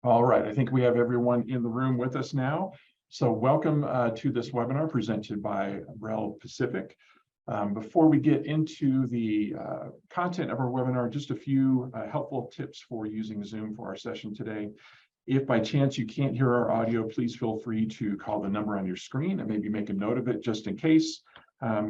All right, I think we have everyone in the room with us now. So welcome to this webinar presented by REL Pacific. Before we get into the content of our webinar, just a few helpful tips for using Zoom for our session today. If by chance you can't hear our audio, please feel free to call the number on your screen and maybe make a note of it just in case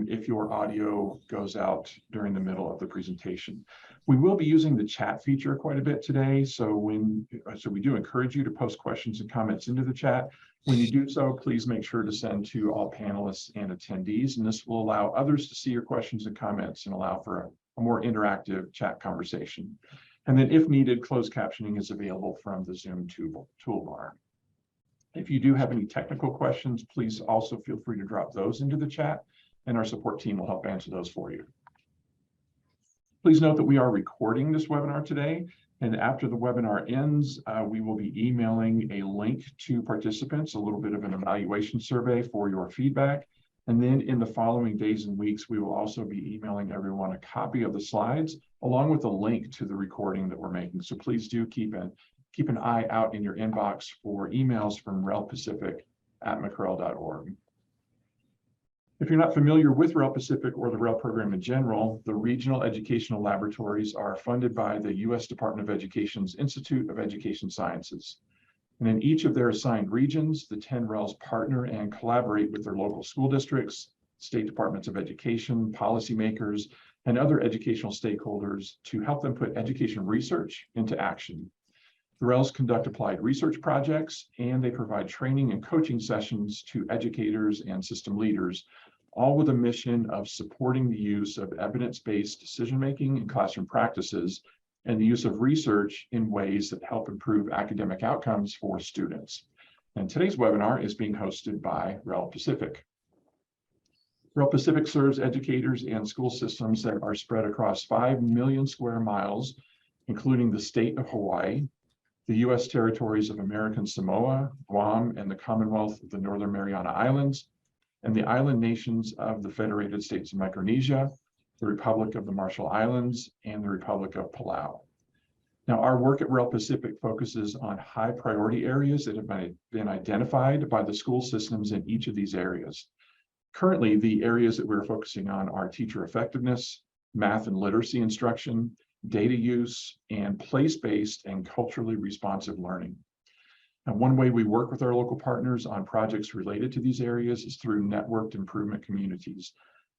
if your audio goes out during the middle of the presentation. We will be using the chat feature quite a bit today, so we do encourage you to post questions and comments into the chat. When you do so, please make sure to send to all panelists and attendees, and this will allow others to see your questions and comments and allow for a more interactive chat conversation. And then if needed, closed captioning is available from the Zoom toolbar. If you do have any technical questions, please also feel free to drop those into the chat, and our support team will help answer those for you. Please note that we are recording this webinar today, and after the webinar ends, we will be emailing a link to participants, a little bit of an evaluation survey for your feedback. And then in the following days and weeks, we will also be emailing everyone a copy of the slides, along with a link to the recording that we're making. So please do keep an eye out in your inbox for emails from REL Pacific at McREL.org. If you're not familiar with REL Pacific or the REL program in general, the regional educational laboratories are funded by the U.S. Department of Education's Institute of Education Sciences. And in each of their assigned regions, the 10 RELs partner and collaborate with their local school districts, state departments of education, policymakers, and other educational stakeholders to help them put education research into action. The RELs conduct applied research projects, and they provide training and coaching sessions to educators and system leaders, all with a mission of supporting the use of evidence-based decision-making and classroom practices and the use of research in ways that help improve academic outcomes for students. And today's webinar is being hosted by REL Pacific. REL Pacific serves educators and school systems that are spread across 5 million square miles, including the state of Hawaii, the U.S. territories of American Samoa, Guam, and the Commonwealth of the Northern Mariana Islands, and the island nations of the Federated States of Micronesia, the Republic of the Marshall Islands, and the Republic of Palau. Now, our work at REL Pacific focuses on high priority areas that have been identified by the school systems in each of these areas. Currently, the areas that we're focusing on are teacher effectiveness, math and literacy instruction, data use, and place-based and culturally responsive learning. And one way we work with our local partners on projects related to these areas is through networked improvement communities.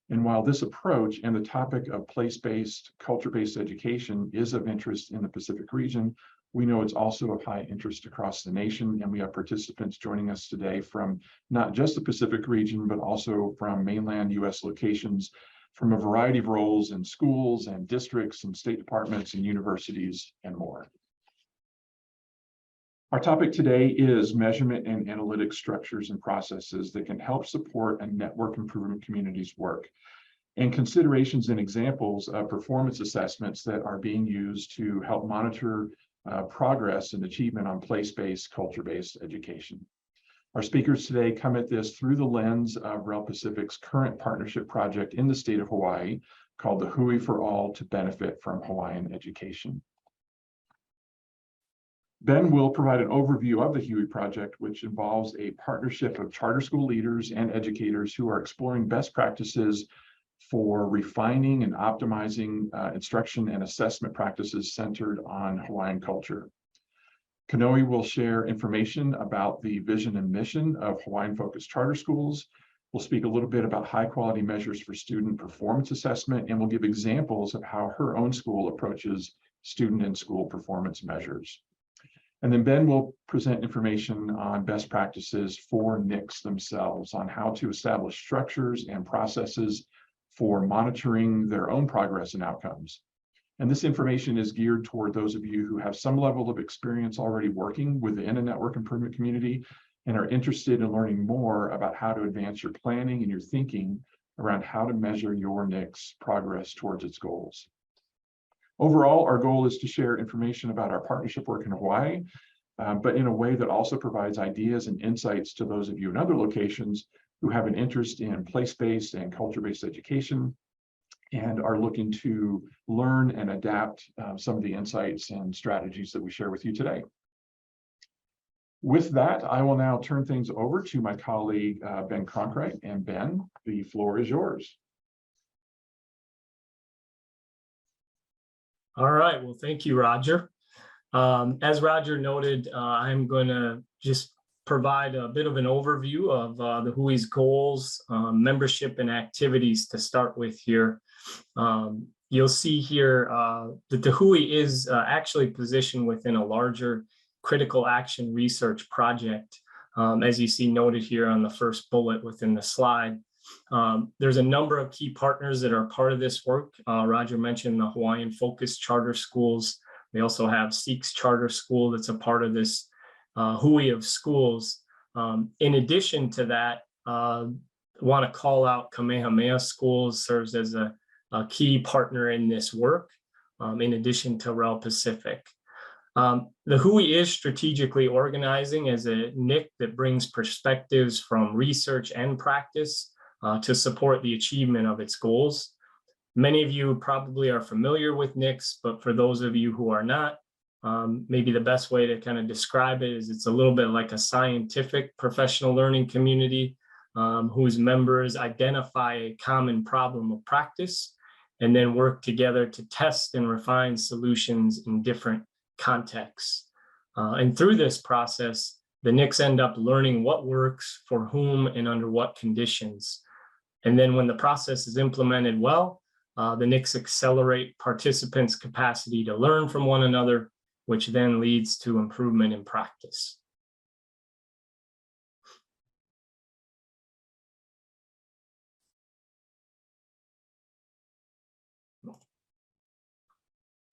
And while this approach and the topic of place-based, culture-based education is of interest in the Pacific region, we know it's also of high interest across the nation, and we have participants joining us today from not just the Pacific region, but also from mainland U.S. locations, from a variety of roles in schools and districts and state departments and universities and more. Our topic today is measurement and analytic structures and processes that can help support a network improvement community's work, and considerations and examples of performance assessments that are being used to help monitor progress and achievement on place-based, culture-based education. Our speakers today come at this through the lens of REL Pacific's current partnership project in the state of Hawaii called the Hui for All to Benefit from Hawaiian Education. Ben will provide an overview of the HUI project, which involves a partnership of charter school leaders and educators who are exploring best practices for refining and optimizing instruction and assessment practices centered on Hawaiian culture. Kanoe will share information about the vision and mission of Hawaiian-focused charter schools. We'll speak a little bit about high-quality measures for student performance assessment, and we'll give examples of how her own school approaches student and school performance measures. And then Ben will present information on best practices for NICs themselves, on how to establish structures and processes for monitoring their own progress and outcomes. And this information is geared toward those of you who have some level of experience already working within a network improvement community and are interested in learning more about how to advance your planning and your thinking around how to measure your NIC's progress towards its goals. Overall, our goal is to share information about our partnership work in Hawaii, but in a way that also provides ideas and insights to those of you in other locations who have an interest in place-based and culture-based education and are looking to learn and adapt some of the insights and strategies that we share with you today. With that, I will now turn things over to my colleague, Ben Cronkrite. And Ben, the floor is yours. All right, well, thank you, Roger. As Roger noted, I'm going to just provide a bit of an overview of the WHOI's goals, membership, and activities to start with here. You'll see here that the WHOI is actually positioned within a larger critical action research project, as you see noted here on the first bullet within the slide. There's a number of key partners that are part of this work. Roger mentioned the Hawaiian Focus Charter Schools. We also have SEEK's Charter School that's a part of this WHOI of schools. In addition to that, I want to call out Kamehameha Schools serves as a key partner in this work, in addition to REL Pacific. The WHOI is strategically organizing as a NIC that brings perspectives from research and practice to support the achievement of its goals. Many of you probably are familiar with NICs, but for those of you who are not, maybe the best way to kind of describe it is it's a little bit like a scientific professional learning community whose members identify a common problem of practice and then work together to test and refine solutions in different contexts. And through this process, the NICs end up learning what works for whom and under what conditions. And then when the process is implemented well, the NICs accelerate participants' capacity to learn from one another, which then leads to improvement in practice.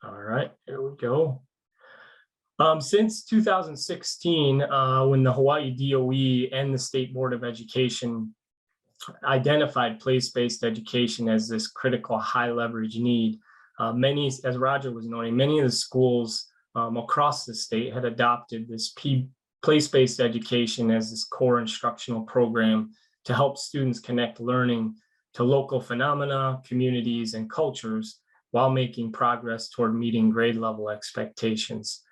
All right, here we go. Since 2016, when the Hawaii DOE and the State Board of Education identified place-based education as this critical high leverage need, many, as Roger was noting, many of the schools across the state had adopted this place-based education as this core instructional program to help students connect learning to local phenomena, communities, and cultures while making progress toward meeting grade level expectations.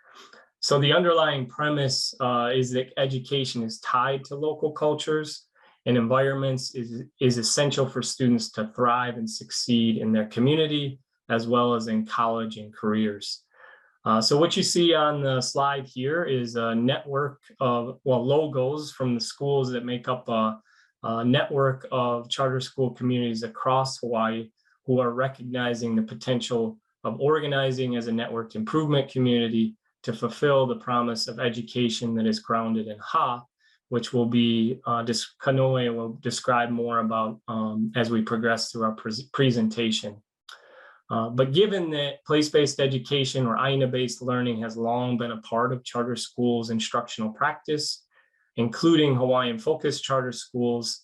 So the underlying premise is that education is tied to local cultures and environments is essential for students to thrive and succeed in their community, as well as in college and careers. So what you see on the slide here is a network of, well, logos from the schools that make up a network of charter school communities across Hawaii who are recognizing the potential of organizing as a networked improvement community to fulfill the promise of education that is grounded in Ha, which will be, Kanoe will describe more about as we progress through our presentation. But given that place-based education or ʻāina-based learning has long been a part of charter schools' instructional practice, including Hawaiian Focus Charter Schools,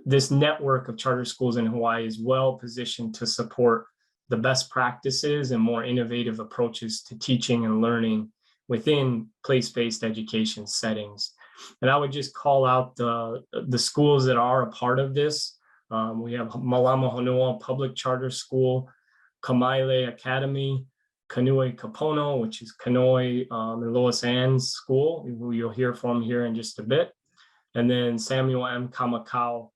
this network of charter schools in Hawaii is well positioned to support the best practices and more innovative approaches to teaching and learning within place-based education settings. And I would just call out the schools that are a part of this. We have Malama Honua Public Charter School, Kamaile Academy, Kanui Kapono, which is Kanoi and Lois Ann's school, who you'll hear from here in just a bit. And then Samuel M. Kamakau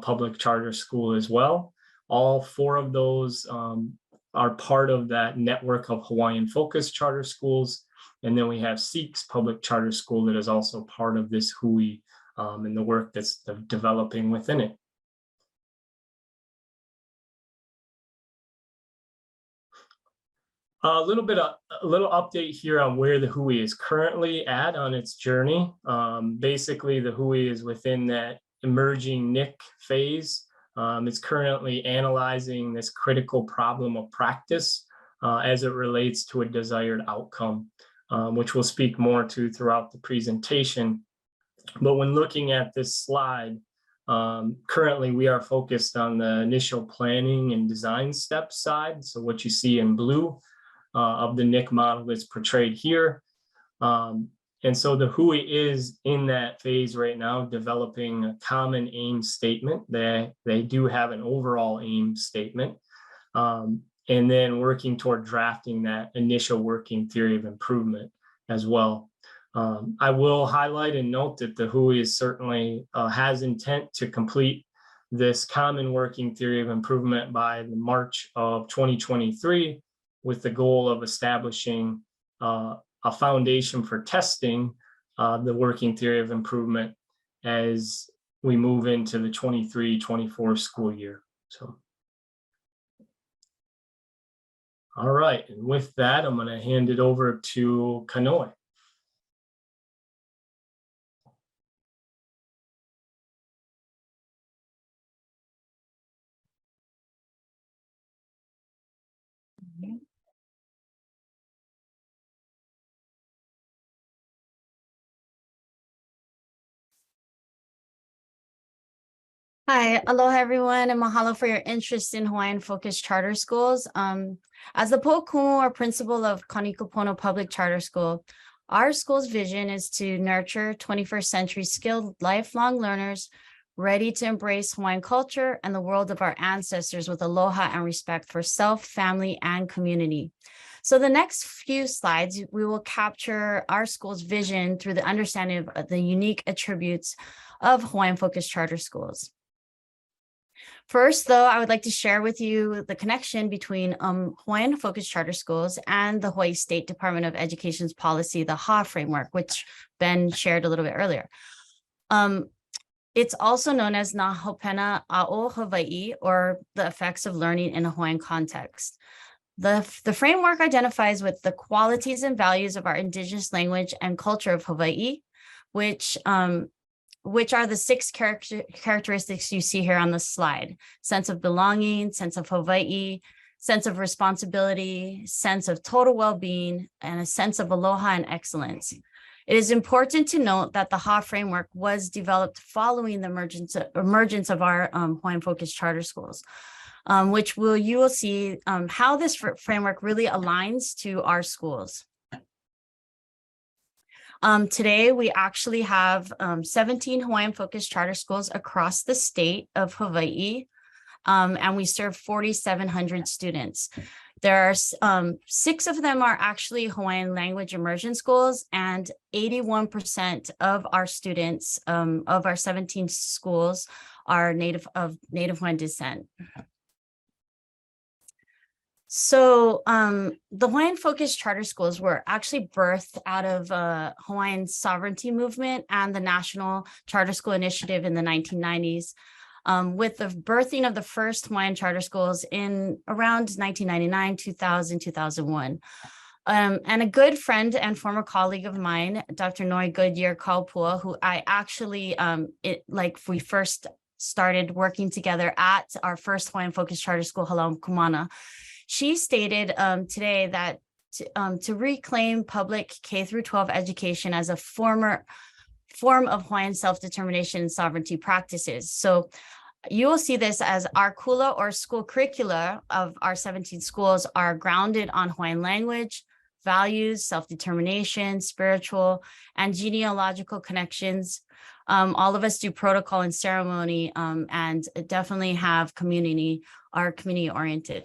Public Charter School as well. All four of those are part of that network of Hawaiian Focus Charter Schools. And then we have SEEK's Public Charter School that is also part of this WHOI and the work that's developing within it. A little update here on where the WHOI is currently at on its journey. Basically, the WHOI is within that emerging NIC phase. It's currently analyzing this critical problem of practice as it relates to a desired outcome, which we'll speak more to throughout the presentation. But when looking at this slide, currently we are focused on the initial planning and design steps side. So what you see in blue of the NIC model that's portrayed here. And so the WHOI is in that phase right now, developing a common aim statement. They do have an overall aim statement, and then working toward drafting that initial working theory of improvement as well. I will highlight and note that the Hui is certainly has intent to complete this common working theory of improvement by the March of 2023, with the goal of establishing a foundation for testing the working theory of improvement as we move into the 23-24 school year. So, all right, and with that, I'm going to hand it over to Kanoe. Hi, aloha everyone, and mahalo for your interest in Hawaiian-focused charter schools. As the Po'okumu or principal of Kanikapono Public Charter School, our school's vision is to nurture 21st century skilled lifelong learners ready to embrace Hawaiian culture and the world of our ancestors with aloha and respect for self, family, and community. So the next few slides, we will capture our school's vision through the understanding of the unique attributes of Hawaiian-focused charter schools. First, though, I would like to share with you the connection between Hawaiian-focused charter schools and the Hawaii State Department of Education's policy, the HA framework, which Ben shared a little bit earlier. It's also known as Na Hopena A'o Hawaii, or the effects of learning in a Hawaiian context. The framework identifies with the qualities and values of our indigenous language and culture of Hawaii, which are the 6 characteristics you see here on the slide: sense of belonging, sense of Hawaii, sense of responsibility, sense of total well-being, and a sense of aloha and excellence. It is important to note that the HA framework was developed following the emergence of our Hawaiian-focused charter schools, which you will see how this framework really aligns to our schools. Today, we actually have 17 Hawaiian-focused charter schools across the state of Hawaii, and we serve 4,700 students. There are 6 of them are actually Hawaiian language immersion schools, and 81% of our students of our 17 schools are Native Hawaiian descent. So the Hawaiian-focused charter schools were actually birthed out of Hawaiian sovereignty movement and the National Charter School Initiative in the 1990s, with the birthing of the first Hawaiian charter schools in around 1999, 2000, 2001. And a good friend and former colleague of mine, Dr. Noi Goodyear Kaupua, who I actually, we first started working together at our first Hawaiian-focused charter school, Halau Kumana. She stated today that to reclaim public K-12 education as a form of Hawaiian self-determination and sovereignty practices. So you will see this as our kula or school curricula of our 17 schools are grounded on Hawaiian language, values, self-determination, spiritual, and genealogical connections. All of us do protocol and ceremony and definitely have community oriented.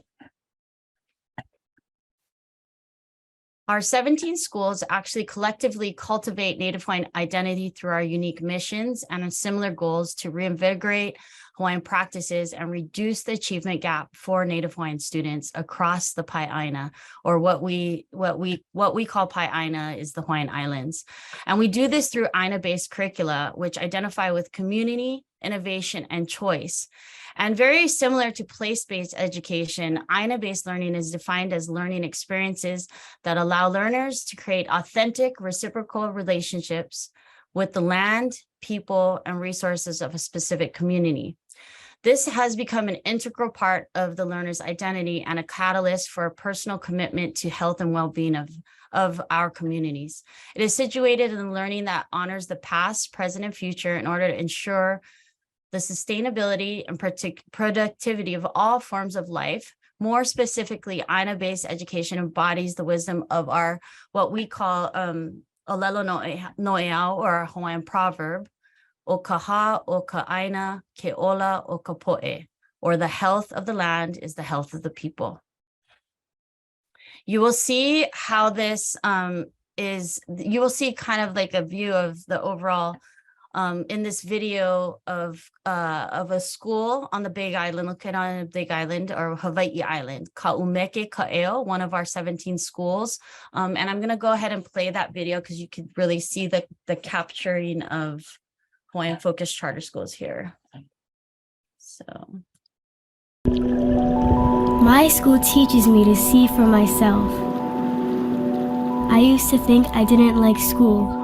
Our 17 schools actually collectively cultivate Native Hawaiian identity through our unique missions and similar goals to reinvigorate Hawaiian practices and reduce the achievement gap for Native Hawaiian students across the Pai'aina, or what we call Pai'aina is the Hawaiian Islands. And we do this through ʻāina-based curricula, which identify with community, innovation, and choice. And very similar to place-based education, ʻāina-based learning is defined as learning experiences that allow learners to create authentic reciprocal relationships with the land, people, and resources of a specific community. This has become an integral part of the learner's identity and a catalyst for a personal commitment to health and well-being of our communities. It is situated in learning that honors the past, present, and future in order to ensure the sustainability and productivity of all forms of life. More specifically, ʻāina-based education embodies the wisdom of our, what we call olelo noeau, or a Hawaiian proverb, o ka ha, o ka ʻāina, ke ola, o ka poʻe, or the health of the land is the health of the people. You will see how this is you will see kind of like a view of the overall in this video of a school on the Big Island, located on the Big Island or Hawaii Island, Ka'umeke Ka'eo, one of our 17 schools. And I'm going to go ahead and play that video because you can really see the capturing of Hawaiian focused charter schools here. So. My school teaches me to see for myself. I used to think I didn't like school.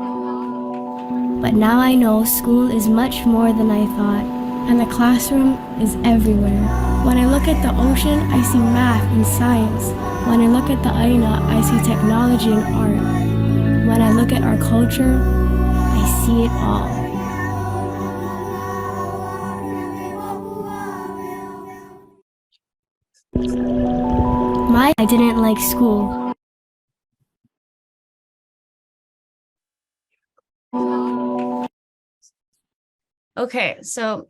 But now I know school is much more than I thought, and the classroom is everywhere. When I look at the ocean, I see math and science. When I look at the ʻāina, I see technology and art. When I look at our culture, I see it all. I didn't like school. Okay, so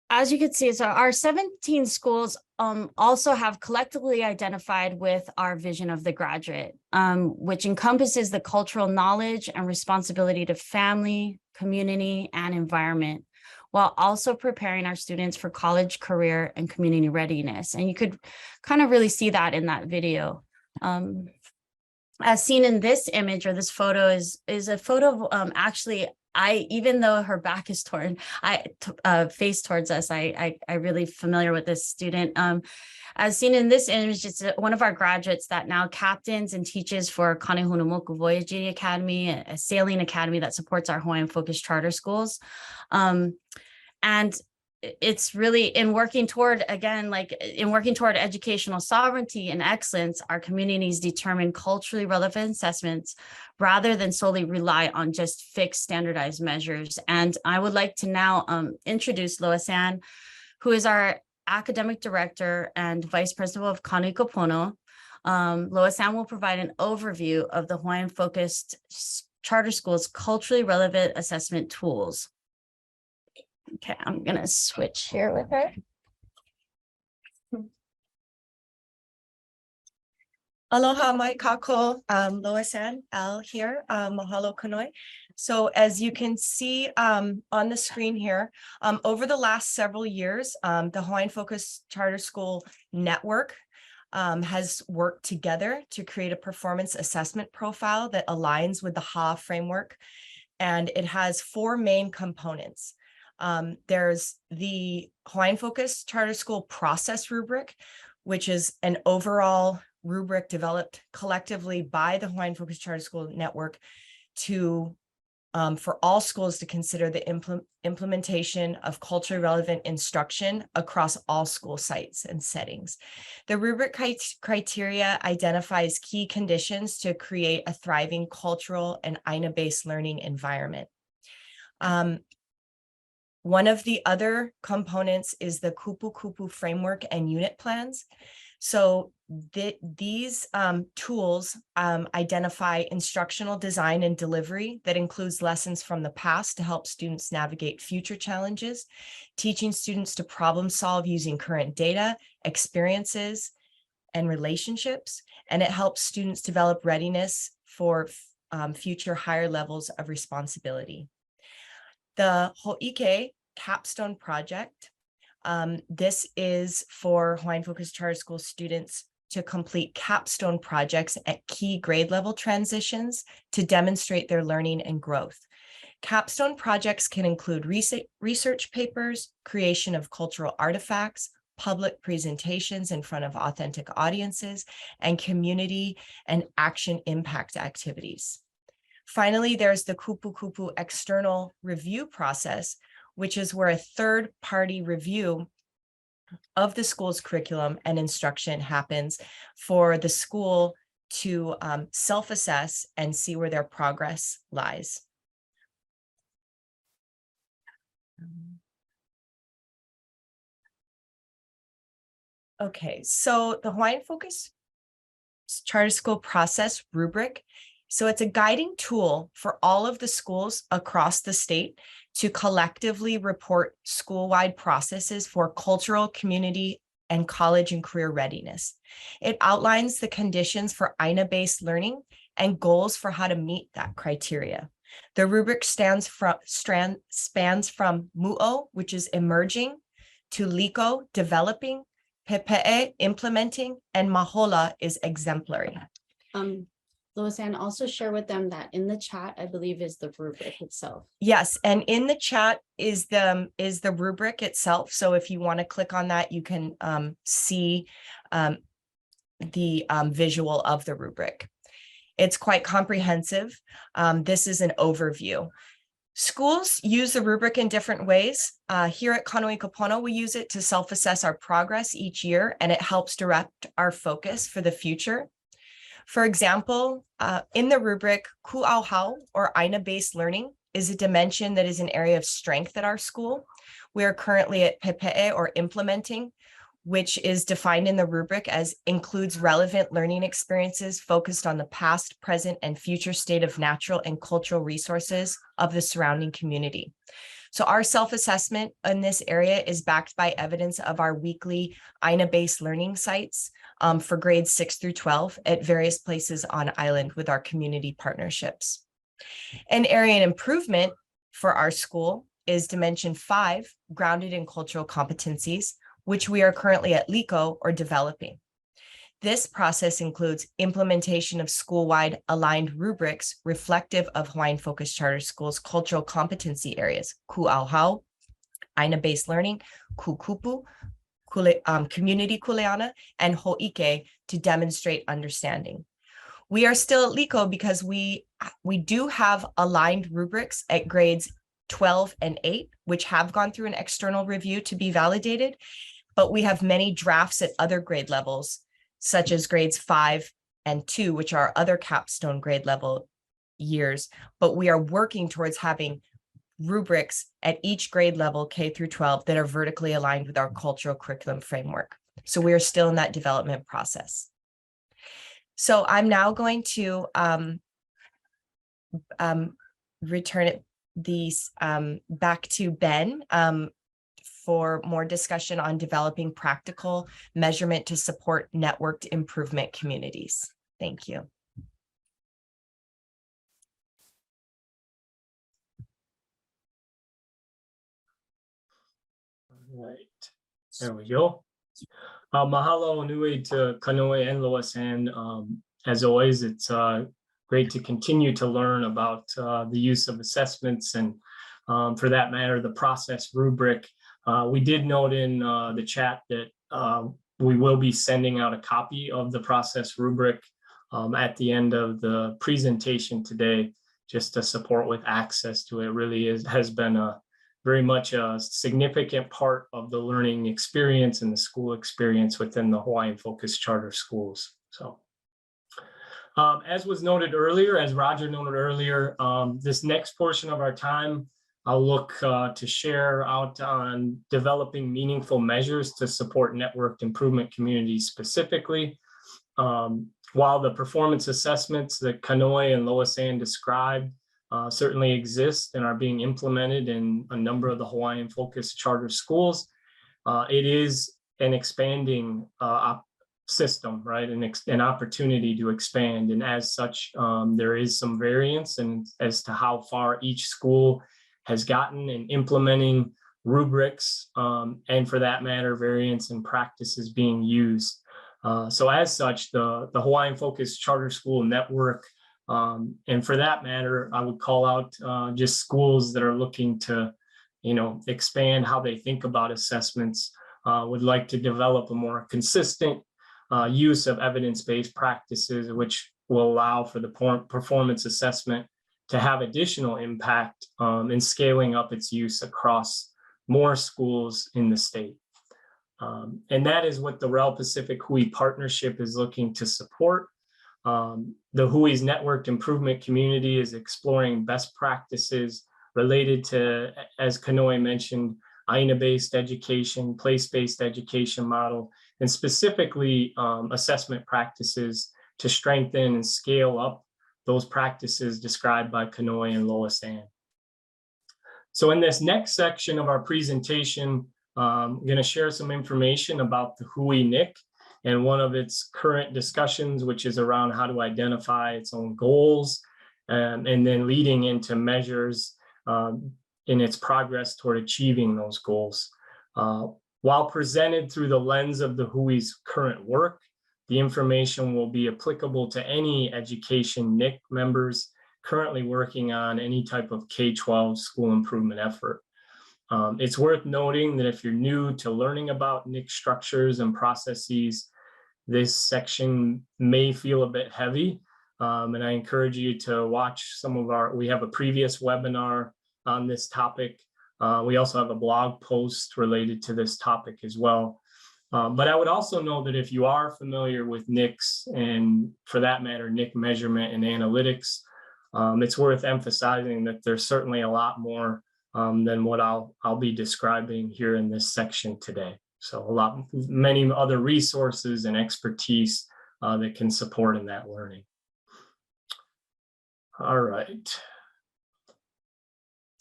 as you can see, so our 17 schools also have collectively identified with our vision of the graduate, which encompasses the cultural knowledge and responsibility to family, community, and environment, while also preparing our students for college, career, and community readiness. And you could kind of really see that in that video. As seen in this image or this photo is a photo of actually, even though her back is toward, face towards us, I really familiar with this student. As seen in this image, it's one of our graduates that now captains and teaches for Kanehunamoku Voyaging Academy, a sailing academy that supports our Hawaiian focused charter schools. And it's really in working toward, again, like in working toward educational sovereignty and excellence, our communities determine culturally relevant assessments rather than solely rely on just fixed standardized measures. And I would like to now introduce Loa-san, who is our academic director and vice principal of Kane'iko Pono. Loa-san will provide an overview of the Hawaiian focused charter schools culturally relevant assessment tools. Okay, I'm gonna switch here with her. Aloha mai kako, Loa-san, Al here, mahalo kanoi. So as you can see on the screen here, over the last several years, the Hawaiian Focused Charter School Network has worked together to create a performance assessment profile that aligns with the HA framework. And it has 4 main components. There's the Hawaiian Focused Charter School Process Rubric, which is an overall rubric developed collectively by the Hawaiian Focused Charter School Network to for all schools to consider the implementation of culturally relevant instruction across all school sites and settings. The rubric criteria identifies key conditions to create a thriving cultural and ʻāina-based learning environment. One of the other components is the kupu-kupu framework and unit plans. So these tools identify instructional design and delivery that includes lessons from the past to help students navigate future challenges, teaching students to problem solve using current data, experiences, and relationships. And it helps students develop readiness for future higher levels of responsibility. The Ho'ike Capstone Project. This is for Hawaiian Focused Charter School students to complete capstone projects at key grade level transitions to demonstrate their learning and growth. Capstone projects can include research papers, creation of cultural artifacts, public presentations in front of authentic audiences, and community and action impact activities. Finally, there's the kupu-kupu external review process, which is where a third-party review of the school's curriculum and instruction happens for the school to self-assess and see where their progress lies. Okay, so the Hawaiian Focused Charter School Process Rubric. So it's a guiding tool for all of the schools across the state to collectively report school-wide processes for cultural, community, and college and career readiness. It outlines the conditions for ʻāina-based learning and goals for how to meet that criteria. The rubric spans from mu'o, which is emerging, to liko, developing, pepe'e, implementing, and mahola is exemplary. Lois Ann, also share with them that in the chat, I believe, is the rubric itself. Yes, and in the chat is the rubric itself. So if you want to click on that, you can see the visual of the rubric. It's quite comprehensive. This is an overview. Schools use the rubric in different ways. Here at Kanuʻi we use it to self-assess our progress each year, and it helps direct our focus for the future. For example, in the rubric, kuʻauhau, or ʻāina-based learning, is a dimension that is an area of strength at our school. We are currently at pepe'e, or implementing, which is defined in the rubric as includes relevant learning experiences focused on the past, present, and future state of natural and cultural resources of the surrounding community. So our self-assessment in this area is backed by evidence of our weekly ʻāina-based learning sites for grades 6 through 12 at various places on island with our community partnerships. An area of improvement for our school is Dimension 5, grounded in cultural competencies, which we are currently at liko, or developing. This process includes implementation of school-wide aligned rubrics reflective of Hawaiian-focused charter schools' cultural competency areas, kuʻauhau, ʻāina-based learning, kukupu, community kuleana, and ho'ike to demonstrate understanding. We are still at liko because we do have aligned rubrics at grades 12 and 8, which have gone through an external review to be validated, but we have many drafts at other grade levels, such as grades 5 and 2, which are other capstone grade level years, but we are working towards having rubrics at each grade level, K through 12, that are vertically aligned with our cultural curriculum framework. So we are still in that development process. So I'm now going to return these back to Ben for more discussion on developing practical measurement to support networked improvement communities. Thank you. All right, there we go. Mahalo nui to Kanoe and Lois Ann. As always, it's great to continue to learn about the use of assessments and, for that matter, the process rubric. We did note in the chat that we will be sending out a copy of the process rubric at the end of the presentation today, just to support with access to it. It really has been very much a significant part of the learning experience and the school experience within the Hawaiian-focused charter schools. So, as was noted earlier, as Roger noted earlier, this next portion of our time, I'll look to share out on developing meaningful measures to support networked improvement communities specifically. While the performance assessments that Kanoe and Lois Ann described certainly exist and are being implemented in a number of the Hawaiian-focused charter schools, it is an expanding system, right? An opportunity to expand. And as such, there is some variance as to how far each school has gotten in implementing rubrics, and for that matter, variance in practices being used. So as such, the Hawaiian-focused charter school network, and for that matter, I would call out just schools that are looking to, expand how they think about assessments, would like to develop a more consistent use of evidence-based practices, which will allow for the performance assessment to have additional impact in scaling up its use across more schools in the state. And that is what the REL Pacific Hui partnership is looking to support. The Hui's networked improvement community is exploring best practices related to, as Kanoe mentioned, ʻāina-based education, place-based education model, and specifically assessment practices to strengthen and scale up those practices described by Kanoe and Lois Ann. So in this next section of our presentation, I'm going to share some information about the Hui NIC and one of its current discussions, which is around how to identify its own goals, and then leading into measures in its progress toward achieving those goals. While presented through the lens of the WHOI's current work, the information will be applicable to any education NIC members currently working on any type of K-12 school improvement effort. It's worth noting that if you're new to learning about NIC structures and processes, this section may feel a bit heavy. And I encourage you to watch we have a previous webinar on this topic. We also have a blog post related to this topic as well. But I would also know that if you are familiar with NICs, and for that matter, NIC measurement and analytics, it's worth emphasizing that there's certainly a lot more than what I'll be describing here in this section today. So many other resources and expertise that can support in that learning. All right.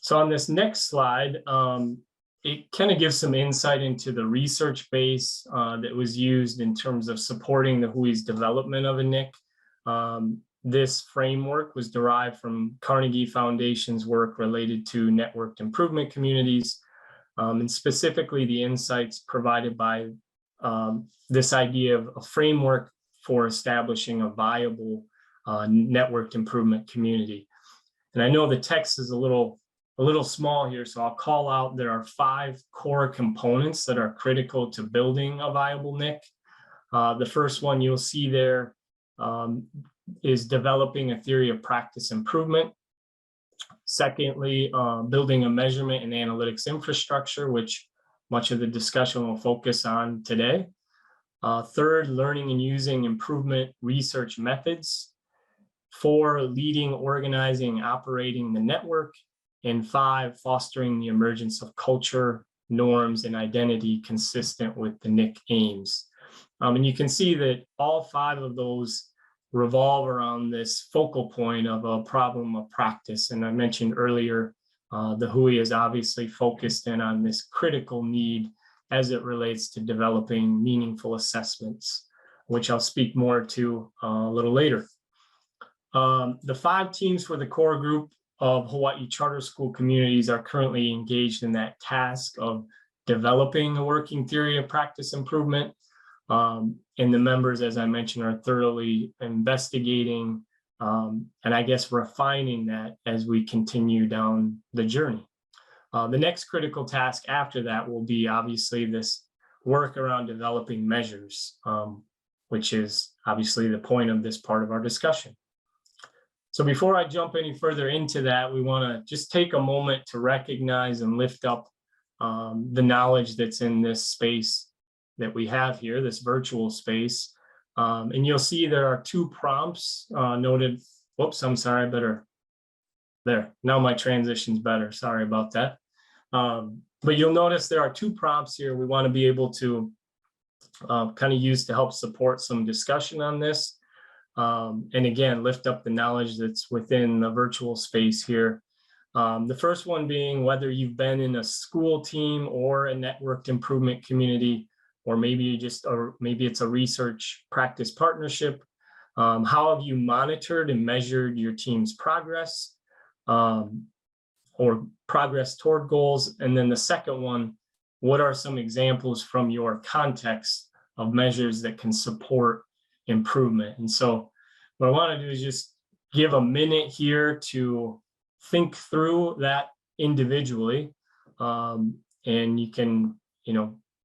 So on this next slide, it kind of gives some insight into the research base that was used in terms of supporting the WHOI's development of a NIC. This framework was derived from Carnegie Foundation's work related to networked improvement communities, and specifically the insights provided by this idea of a framework for establishing a viable networked improvement community. And I know the text is a little small here, so I'll call out there are 5 core components that are critical to building a viable NIC. The first one you'll see there is developing a theory of practice improvement. Secondly, building a measurement and analytics infrastructure, which much of the discussion will focus on today. Third, learning and using improvement research methods. 4, leading, organizing, operating the network. And 5, fostering the emergence of culture, norms, and identity consistent with the NIC aims. And you can see that all 5 of those revolve around this focal point of a problem of practice. And I mentioned earlier, the WHOI is obviously focused in on this critical need as it relates to developing meaningful assessments, which I'll speak more to a little later. The 5 teams for the core group of Hawaii charter school communities are currently engaged in that task of developing a working theory of practice improvement. And the members, as I mentioned, are thoroughly investigating and I guess refining that as we continue down the journey. The next critical task after that will be obviously this work around developing measures, which is obviously the point of this part of our discussion. So before I jump any further into that, we want to just take a moment to recognize and lift up the knowledge that's in this space that we have here, this virtual space. And you'll see there are 2 prompts noted. Whoops, I'm sorry, there. Now my transition's better. Sorry about that. But you'll notice there are 2 prompts here we want to be able to kind of use to help support some discussion on this. And again, lift up the knowledge that's within the virtual space here. The first one being whether you've been in a school team or a networked improvement community, or maybe it's a research practice partnership. How have you monitored and measured your team's progress or progress toward goals? And then the second one, what are some examples from your context of measures that can support improvement? And so what I want to do is just give a minute here to think through that individually. And you can,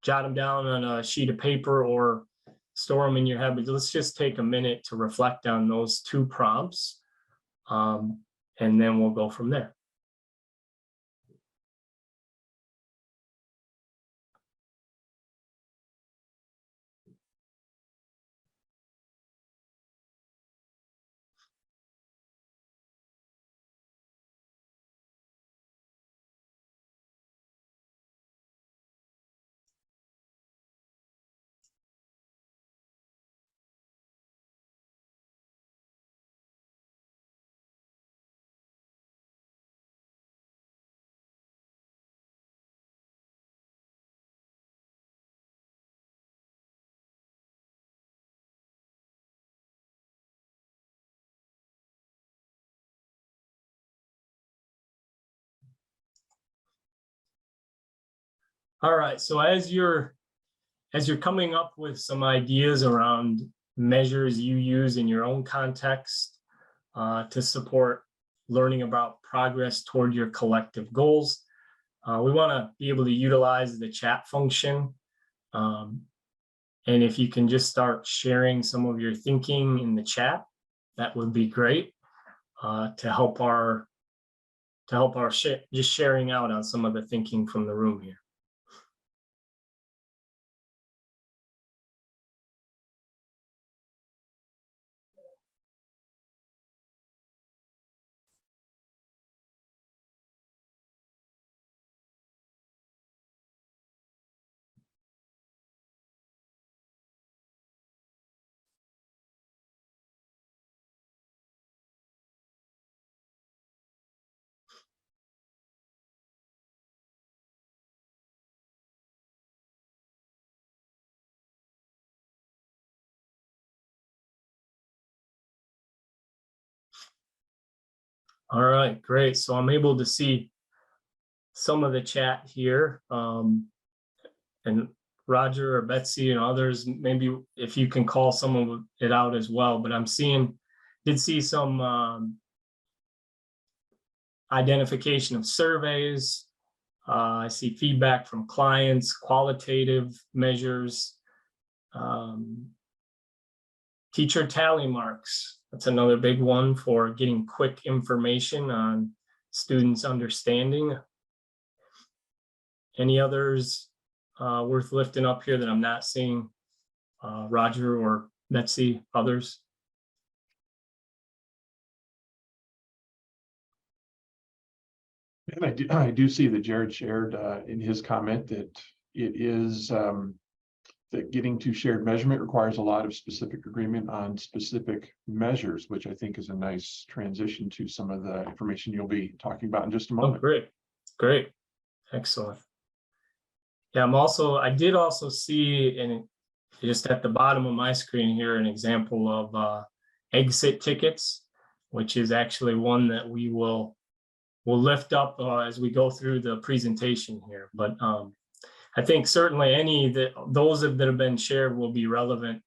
jot them down on a sheet of paper or store them in your head, but let's just take a minute to reflect on those 2 prompts. And then we'll go from there. All right, so as you're coming up with some ideas around measures you use in your own context to support learning about progress toward your collective goals, we want to be able to utilize the chat function. And if you can just start sharing some of your thinking in the chat, that would be great to help our just sharing out on some of the thinking from the room here. All right, great. So I'm able to see some of the chat here. And Roger or Betsy and others, maybe if you can call some of it out as well. But I'm did see some identification of surveys. I see feedback from clients, qualitative measures, teacher tally marks. That's another big one for getting quick information on students' understanding. Any others worth lifting up here that I'm not seeing? Roger or Betsy, others? And I do see that Jared shared in his comment that it is that getting to shared measurement requires a lot of specific agreement on specific measures, which I think is a nice transition to some of the information you'll be talking about in just a moment. Oh, great, excellent. Yeah, I did also see, and just at the bottom of my screen here, an example of exit tickets, which is actually one that we'll lift up as we go through the presentation here. But I think certainly those that have been shared will be relevant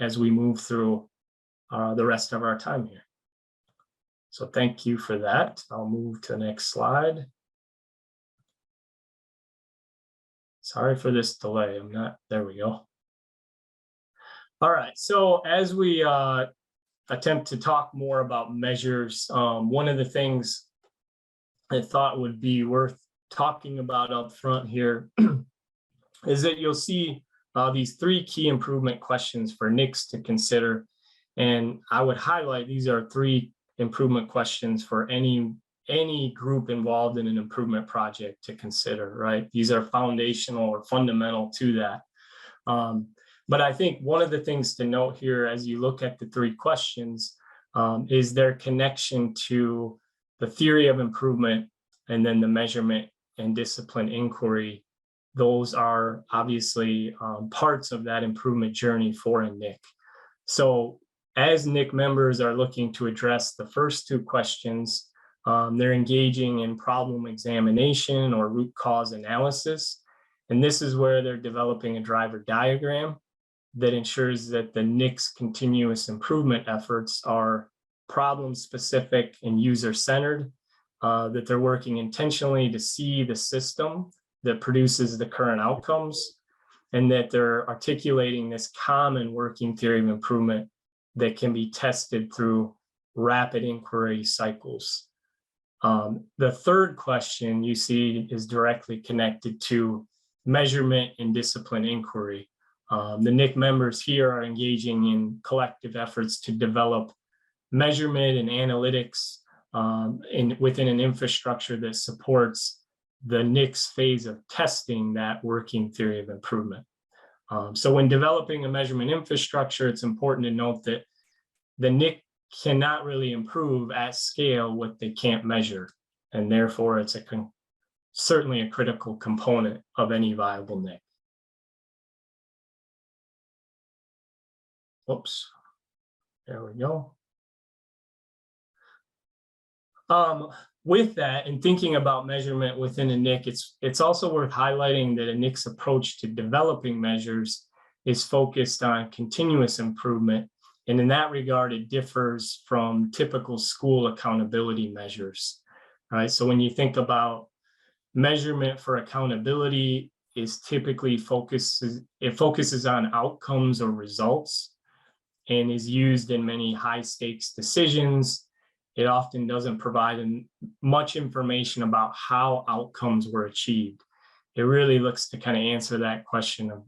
as we move through the rest of our time here. So thank you for that. I'll move to the next slide. Sorry for this delay. There we go. All right, so as we attempt to talk more about measures, one of the things I thought would be worth talking about up front here is that you'll see these 3 key improvement questions for NICs to consider. And I would highlight these are 3 improvement questions for any group involved in an improvement project to consider, right? These are foundational or fundamental to that. But I think one of the things to note here as you look at the 3 questions is their connection to the theory of improvement and then the measurement and discipline inquiry. Those are obviously parts of that improvement journey for a NIC. So as NIC members are looking to address the first 2 questions, they're engaging in problem examination or root cause analysis. And this is where they're developing a driver diagram that ensures that the NIC's continuous improvement efforts are problem specific and user centered, that they're working intentionally to see the system that produces the current outcomes, and that they're articulating this common working theory of improvement that can be tested through rapid inquiry cycles. The third question you see is directly connected to measurement and discipline inquiry. The NIC members here are engaging in collective efforts to develop measurement and analytics within an infrastructure that supports the NIC's phase of testing that working theory of improvement. So when developing a measurement infrastructure, it's important to note that the NIC cannot really improve at scale what they can't measure. And therefore, it's certainly a critical component of any viable NIC. Oops, there we go. With that and thinking about measurement within a NIC, it's also worth highlighting that a NIC's approach to developing measures is focused on continuous improvement. And in that regard, it differs from typical school accountability measures. All right, so when you think about measurement for accountability, is typically focuses on outcomes or results and is used in many high stakes decisions. It often doesn't provide much information about how outcomes were achieved. It really looks to kind of answer that question of,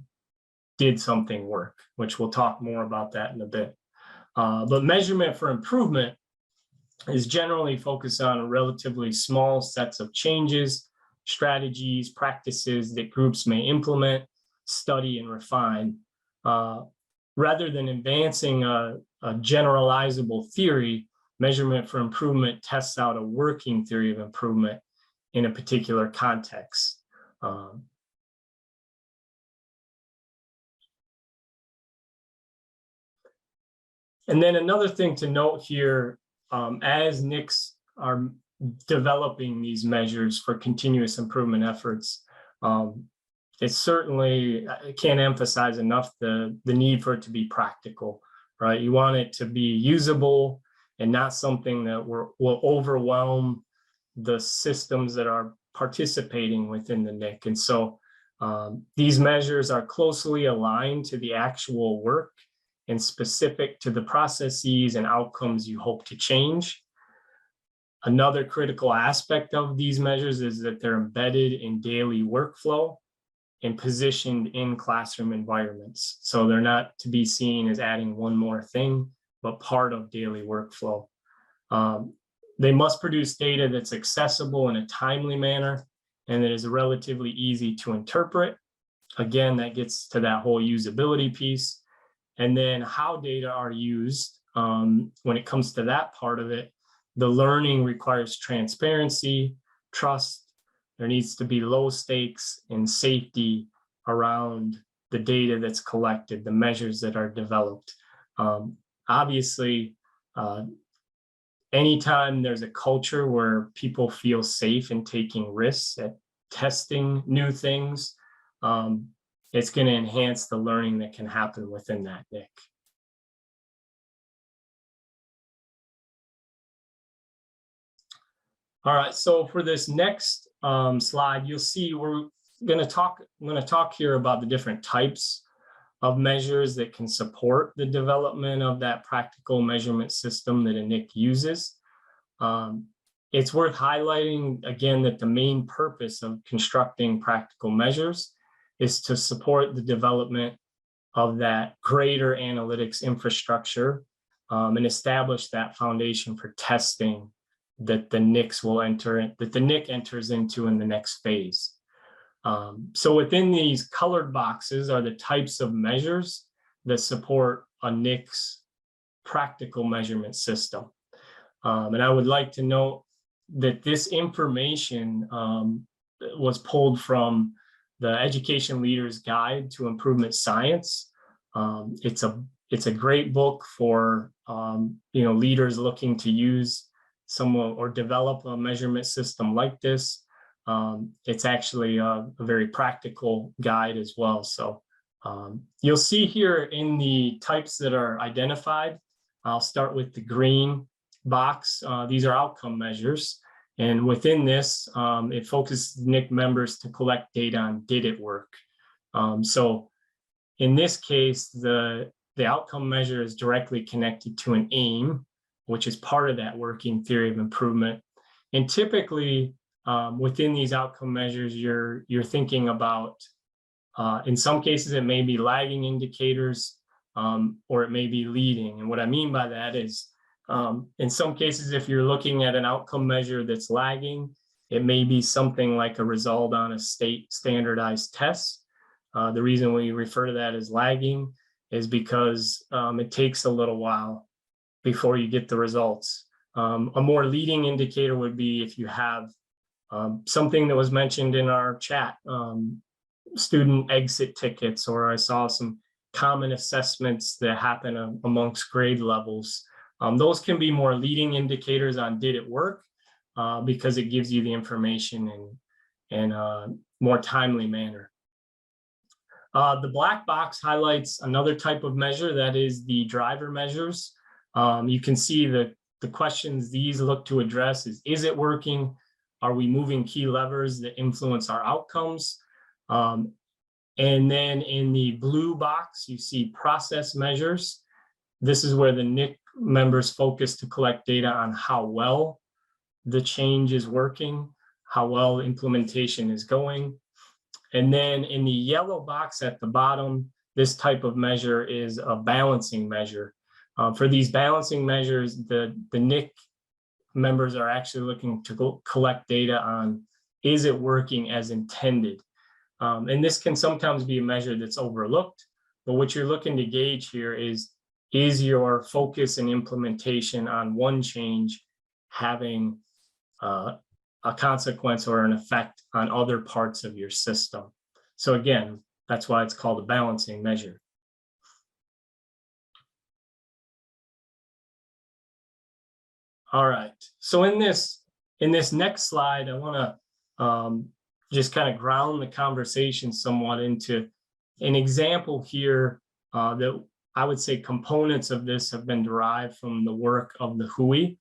did something work? Which we'll talk more about that in a bit. But measurement for improvement is generally focused on relatively small sets of changes, strategies, practices that groups may implement, study, and refine. Rather than advancing a generalizable theory, measurement for improvement tests out a working theory of improvement in a particular context. And then another thing to note here, as NICs are developing these measures for continuous improvement efforts, it's certainly, I can't emphasize enough the need for it to be practical, right? You want it to be usable and not something that will overwhelm the systems that are participating within the NIC. And so these measures are closely aligned to the actual work and specific to the processes and outcomes you hope to change. Another critical aspect of these measures is that they're embedded in daily workflow and positioned in classroom environments. So they're not to be seen as adding one more thing, but part of daily workflow. They must produce data that's accessible in a timely manner and that is relatively easy to interpret. Again, that gets to that whole usability piece. And then how data are used, when it comes to that part of it, the learning requires transparency, trust. There needs to be low stakes and safety around the data that's collected, the measures that are developed. Obviously, anytime there's a culture where people feel safe in taking risks at testing new things, it's going to enhance the learning that can happen within that NIC. All right, so for this next slide, you'll see I'm going to talk here about the different types of measures that can support the development of that practical measurement system that a NIC uses. It's worth highlighting again that the main purpose of constructing practical measures is to support the development of that greater analytics infrastructure and establish that foundation for testing that the NICs will enter, that the NIC enters into in the next phase. So within these colored boxes are the types of measures that support a NIC's practical measurement system. And I would like to note that this information was pulled from the Education Leader's Guide to Improvement Science. It's a great book for leaders looking to use or develop a measurement system like this. It's actually a very practical guide as well. So you'll see here in the types that are identified, I'll start with the green box. These are outcome measures. And within this, it focuses NIC members to collect data on did it work. So in this case, the outcome measure is directly connected to an aim, which is part of that working theory of improvement. And typically, within these outcome measures, you're thinking about, in some cases, it may be lagging indicators, or it may be leading. And what I mean by that is, in some cases, if you're looking at an outcome measure that's lagging, it may be something like a result on a state standardized test. The reason we refer to that as lagging is because it takes a little while before you get the results. A more leading indicator would be if you have something that was mentioned in our chat, student exit tickets, or I saw some common assessments that happen amongst grade levels. Those can be more leading indicators on did it work, because it gives you the information in a more timely manner. The black box highlights another type of measure, that is the driver measures. You can see that the questions these look to address is it working? Are we moving key levers that influence our outcomes? And then in the blue box, you see process measures. This is where the NIC members focus to collect data on how well the change is working, how well implementation is going. And then in the yellow box at the bottom, this type of measure is a balancing measure. For these balancing measures, the NIC members are actually looking to collect data on, is it working as intended? And this can sometimes be a measure that's overlooked, but what you're looking to gauge here is your focus and implementation on one change having a consequence or an effect on other parts of your system? So again, that's why it's called a balancing measure. All right, so in this next slide, I want to just kind of ground the conversation somewhat into an example here that I would say components of this have been derived from the work of the WHOI.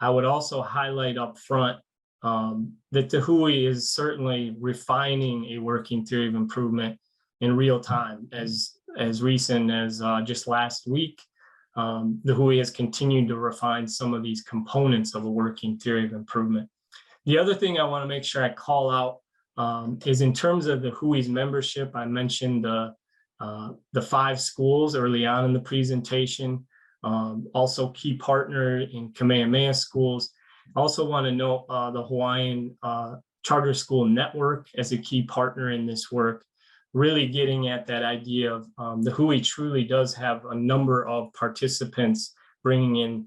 I would also highlight up front that the WHOI is certainly refining a working theory of improvement in real time. As recent as just last week, the WHOI has continued to refine some of these components of a working theory of improvement. The other thing I want to make sure I call out is in terms of the WHOI's membership. I mentioned the 5 schools early on in the presentation, also key partner in Kamehameha schools. I also want to note the Hawaiian Charter School Network as a key partner in this work, really getting at that idea of the WHOI truly does have a number of participants bringing in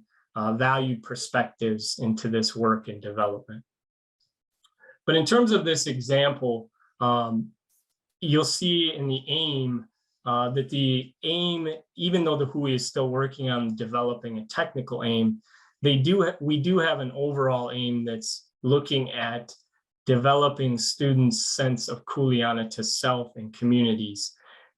valued perspectives into this work and development. But in terms of this example, you'll see in the aim that the aim, even though the WHOI is still working on developing a technical aim, we do have an overall aim that's looking at developing students' sense of kuleana to self and communities.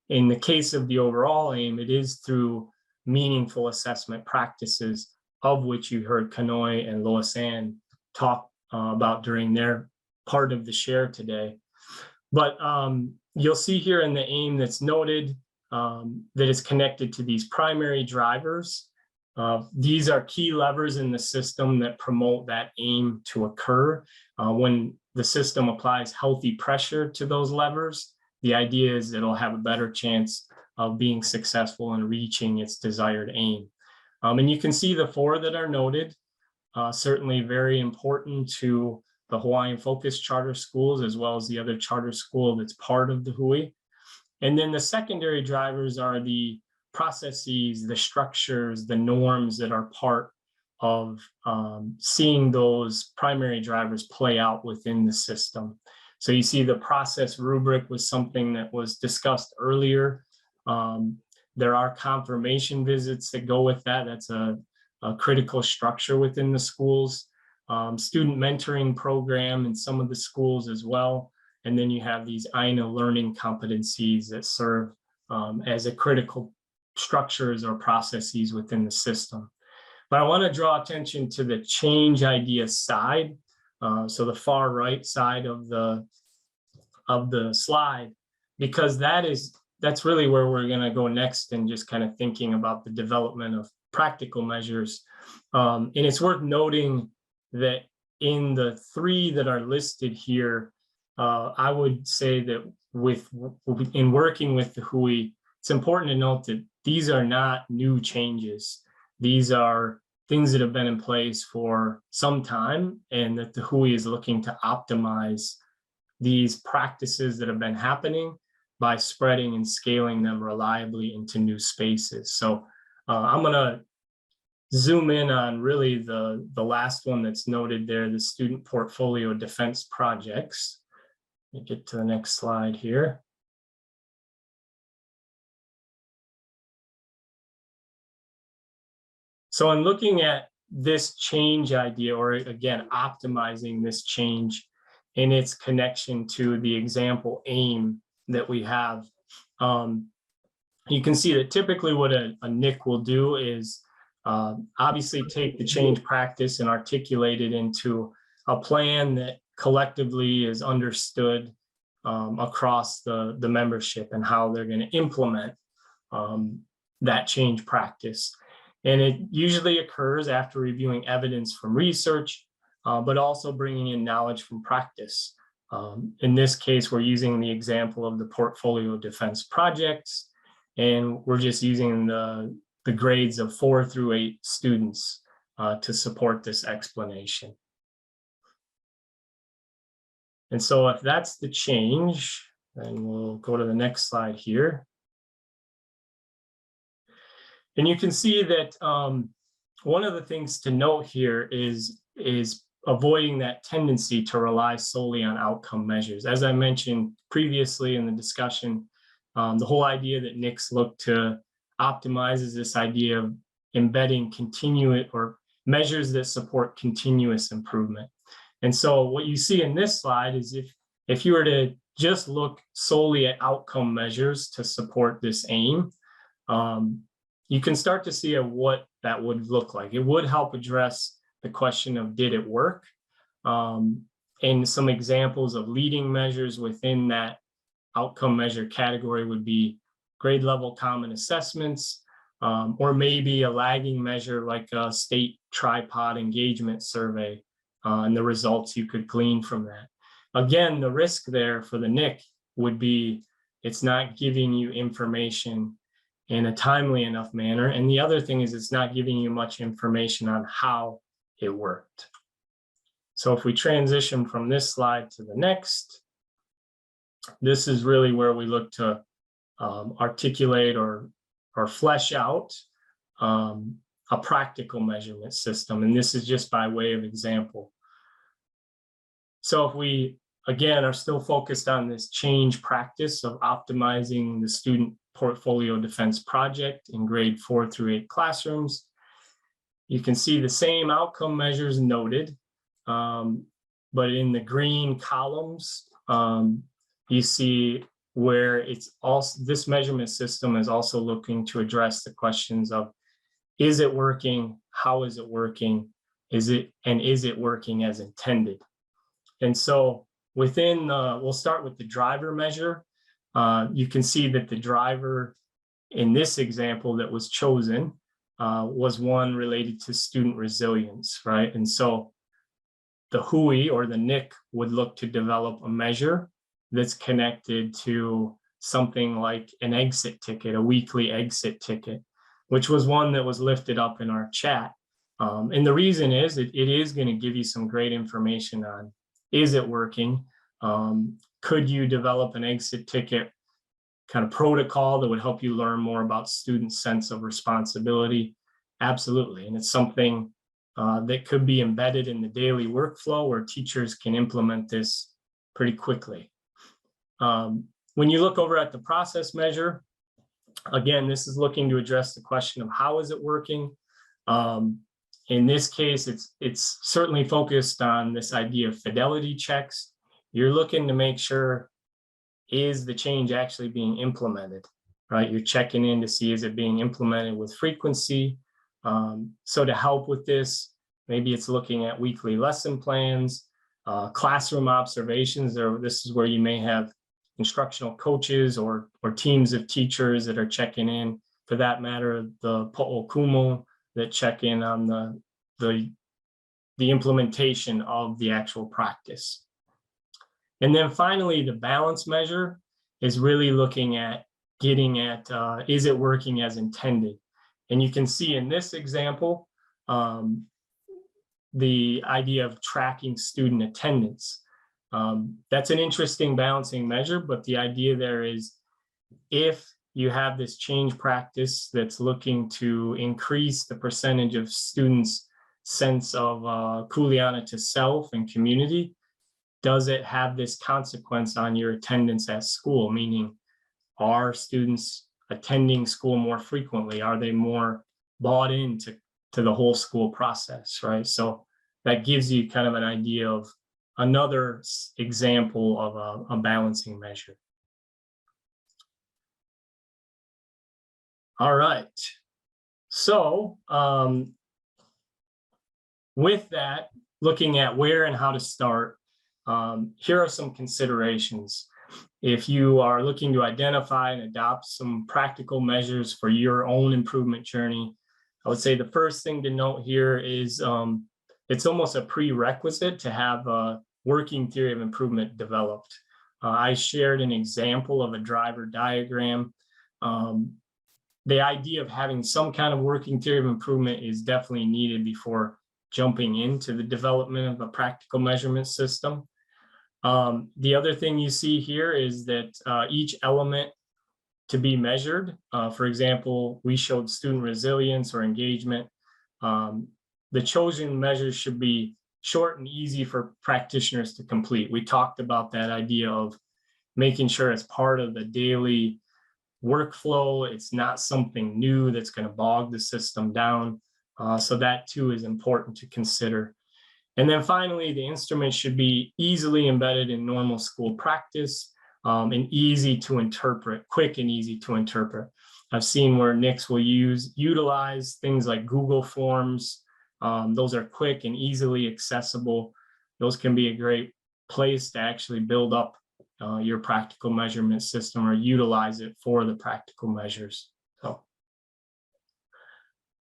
In the case of the overall aim, it is through meaningful assessment practices, of which you heard Kanoi and Loisan talk about during their part of the share today. But you'll see here in the aim that's noted that is connected to these primary drivers. These are key levers in the system that promote that aim to occur. When the system applies healthy pressure to those levers, the idea is it'll have a better chance of being successful in reaching its desired aim. And you can see the 4 that are noted, certainly very important to the Hawaiian Focus Charter Schools, as well as the other charter school that's part of the WHOI. And then the secondary drivers are the processes, the structures, the norms that are part of seeing those primary drivers play out within the system. So you see the process rubric was something that was discussed earlier. There are confirmation visits that go with that. That's a critical structure within the schools. Student mentoring program in some of the schools as well. And then you have these ʻāina learning competencies that serve as a critical structures or processes within the system. But I want to draw attention to the change idea side. So the far right side of the slide, because that's really where we're going to go next and just kind of thinking about the development of practical measures. And it's worth noting that in the 3 that are listed here, I would say that in working with the WHOI, it's important to note that these are not new changes. These are things that have been in place for some time, and that the WHOI is looking to optimize these practices that have been happening by spreading and scaling them reliably into new spaces. So I'm going to zoom in on really the last one that's noted there, the student portfolio defense projects. Let me get to the next slide here. So in looking at this change idea, or again, optimizing this change in its connection to the example aim that we have. You can see that typically what a NIC will do is obviously take the change practice and articulate it into a plan that collectively is understood across the membership and how they're going to implement that change practice. And it usually occurs after reviewing evidence from research, but also bringing in knowledge from practice. In this case, we're using the example of the portfolio defense projects, and we're just using the grades of 4 through 8 students to support this explanation. And so if that's the change, then we'll go to the next slide here. And you can see that one of the things to note here is avoiding that tendency to rely solely on outcome measures. As I mentioned previously in the discussion, the whole idea that NICs look to optimize is this idea of embedding continuous or measures that support continuous improvement. And so what you see in this slide is if you were to just look solely at outcome measures to support this aim, you can start to see what that would look like. It would help address the question of, did it work? And some examples of leading measures within that outcome measure category would be grade level common assessments, or maybe a lagging measure like a state tripod engagement survey and the results you could glean from that. Again, the risk there for the NIC would be it's not giving you information in a timely enough manner. And the other thing is it's not giving you much information on how it worked. So if we transition from this slide to the next, this is really where we look to articulate or flesh out a practical measurement system. And this is just by way of example. So if we, again, are still focused on this change practice of optimizing the student portfolio defense project in grade 4 through 8 classrooms, you can see the same outcome measures noted, but in the green columns, you see where it's also, this measurement system is also looking to address the questions of, is it working? How is it working? Is it working as intended? And so within, we'll start with the driver measure. You can see that the driver in this example that was chosen was one related to student resilience, right? And so the HUI or the NIC would look to develop a measure that's connected to something like an exit ticket, a weekly exit ticket, which was one that was lifted up in our chat. And the reason is it is going to give you some great information on, is it working? Could you develop an exit ticket kind of protocol that would help you learn more about students' sense of responsibility? Absolutely. And it's something that could be embedded in the daily workflow where teachers can implement this pretty quickly. When you look over at the process measure, again, this is looking to address the question of how is it working? In this case, it's certainly focused on this idea of fidelity checks. You're looking to make sure, is the change actually being implemented, right? You're checking in to see, is it being implemented with frequency? So to help with this, maybe it's looking at weekly lesson plans, classroom observations, or this is where you may have instructional coaches or teams of teachers that are checking in, for that matter, the po'okumu that check in on the implementation of the actual practice. And then finally, the balance measure is really looking at getting at, is it working as intended? And you can see in this example, the idea of tracking student attendance. That's an interesting balancing measure, but the idea there is if you have this change practice that's looking to increase the percentage of students' sense of kuleana to self and community, does it have this consequence on your attendance at school? Meaning, are students attending school more frequently? Are they more bought in to the whole school process, right? So that gives you kind of an idea of another example of a balancing measure. All right. So with that, looking at where and how to start, here are some considerations. If you are looking to identify and adopt some practical measures for your own improvement journey, I would say the first thing to note here is it's almost a prerequisite to have a working theory of improvement developed. I shared an example of a driver diagram. The idea of having some kind of working theory of improvement is definitely needed before jumping into the development of a practical measurement system. The other thing you see here is that each element to be measured, for example, we showed student resilience or engagement. The chosen measures should be short and easy for practitioners to complete. We talked about that idea of making sure it's part of the daily workflow. It's not something new that's going to bog the system down. So that too is important to consider. And then finally, the instrument should be easily embedded in normal school practice and easy to interpret, quick and easy to interpret. I've seen where NICs will utilize things like Google Forms. Those are quick and easily accessible. Those can be a great place to actually build up your practical measurement system or utilize it for the practical measures. So,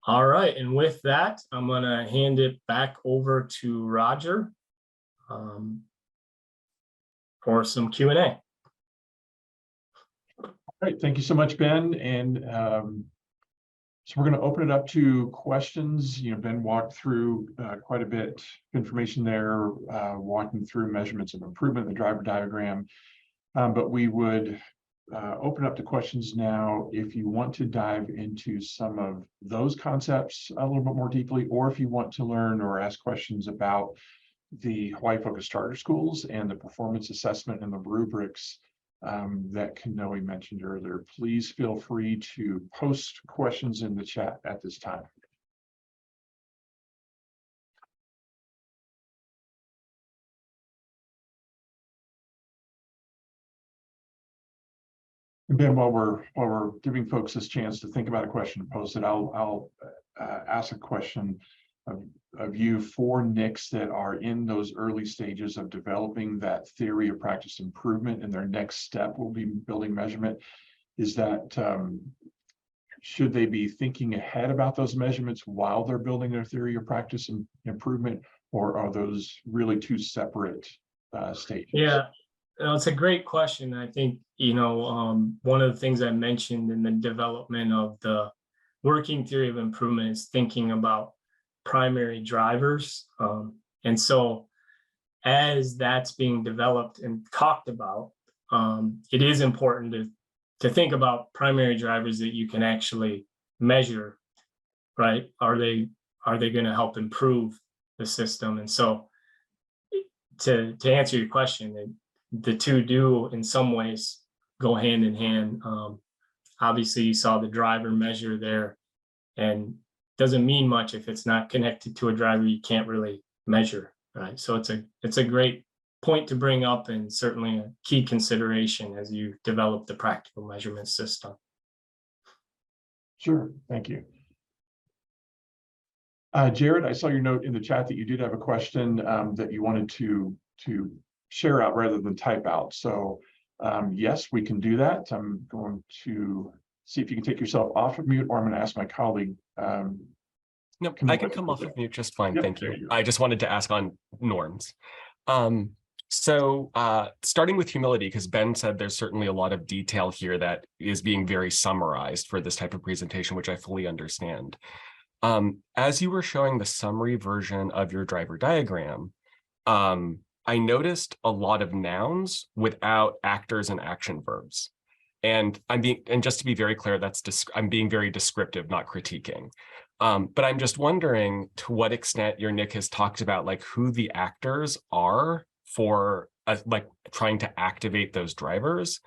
all right, and with that, I'm going to hand it back over to Roger for some Q&A. All right, thank you so much, Ben. And so we're going to open it up to questions. You know, Ben walked through quite a bit of information there, walking through measurements of improvement, the driver diagram. But we would open up to questions now if you want to dive into some of those concepts a little bit more deeply, or if you want to learn or ask questions about the Hawaii Focused Charter Schools and the performance assessment and the rubrics that Kanoe mentioned earlier. Please feel free to post questions in the chat at this time. And Ben, while we're giving folks this chance to think about a question and post it, I'll ask a question of you for NICs that are in those early stages of developing that theory of practice improvement, and their next step will be building measurement. Is that should they be thinking ahead about those measurements while they're building their theory of practice and improvement, or are those really two separate stages? Yeah. It's a great question. I think, you know, one of the things I mentioned in the development of the working theory of improvement is thinking about primary drivers. And so as that's being developed and talked about, it is important to think about primary drivers that you can actually measure, right? Are they going to help improve the system? And so to answer your question, the two do in some ways go hand in hand. Obviously you saw the driver measure there, and doesn't mean much if it's not connected to a driver you can't really measure, right? So it's a great point to bring up, and certainly a key consideration as you develop the practical measurement system. Sure, thank you. Jared, I saw your note in the chat that you did have a question that you wanted to share out rather than type out. So yes, we can do that. I'm going to see if you can take yourself off of mute, or I'm going to ask my colleague. No, I can come off of mute just fine. Yep, thank you. I just wanted to ask on norms. So starting with humility, because Ben said there's certainly a lot of detail here that is being very summarized for this type of presentation, which I fully understand. As you were showing the summary version of your driver diagram, I noticed a lot of nouns without actors and action verbs. And just to be very clear, I'm being very descriptive, not critiquing. But I'm just wondering to what extent your NIC has talked about like who the actors are for like trying to activate those drivers.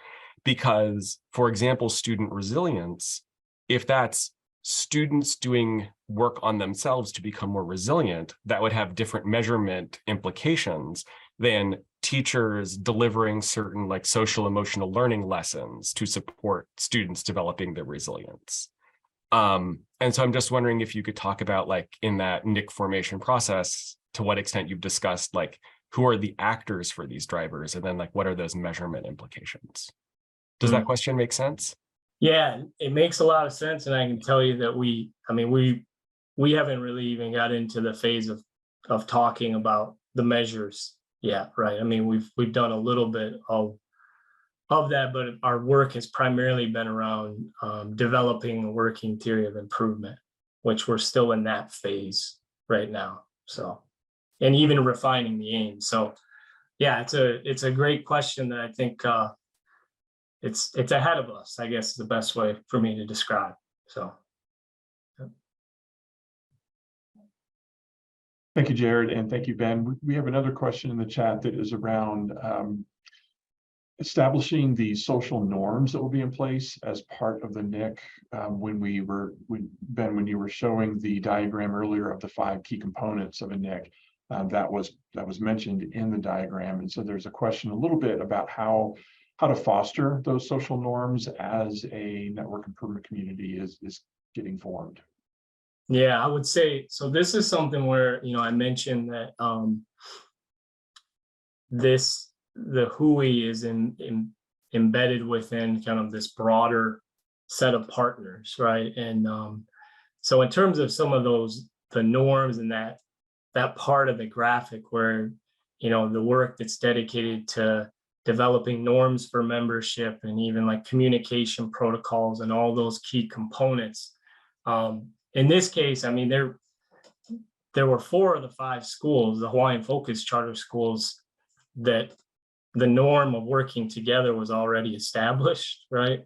Because, for example, student resilience, if that's students doing work on themselves to become more resilient, that would have different measurement implications than teachers delivering certain like social emotional learning lessons to support students developing their resilience. And so I'm just wondering if you could talk about, like, in that NIC formation process, to what extent you've discussed like who are the actors for these drivers, and then like what are those measurement implications? Does that question make sense? Yeah, it makes a lot of sense, and I can tell you that we haven't really even got into the phase of talking about the measures yet, right? I mean, we've done a little bit of that, but our work has primarily been around developing a working theory of improvement, which we're still in that phase right now. So, and even refining the aim. So, yeah, it's a great question that I think it's ahead of us, I guess is the best way for me to describe. So. Thank you, Jared, and thank you, Ben. We have another question in the chat that is around establishing the social norms that will be in place as part of the NIC. Ben, when you were showing the diagram earlier of the 5 key components of a NIC, that was mentioned in the diagram. And so there's a question a little bit about how to foster those social norms as a network improvement community is getting formed. Yeah, I would say, so this is something where, I mentioned that the WHOI is embedded within kind of this broader set of partners, right? And so in terms of some of the norms and that part of the graphic where, the work that's dedicated to developing norms for membership and even like communication protocols and all those key components. In this case, I mean, there were 4 of the 5 schools, the Hawaiian Focus charter schools, that the norm of working together was already established, right?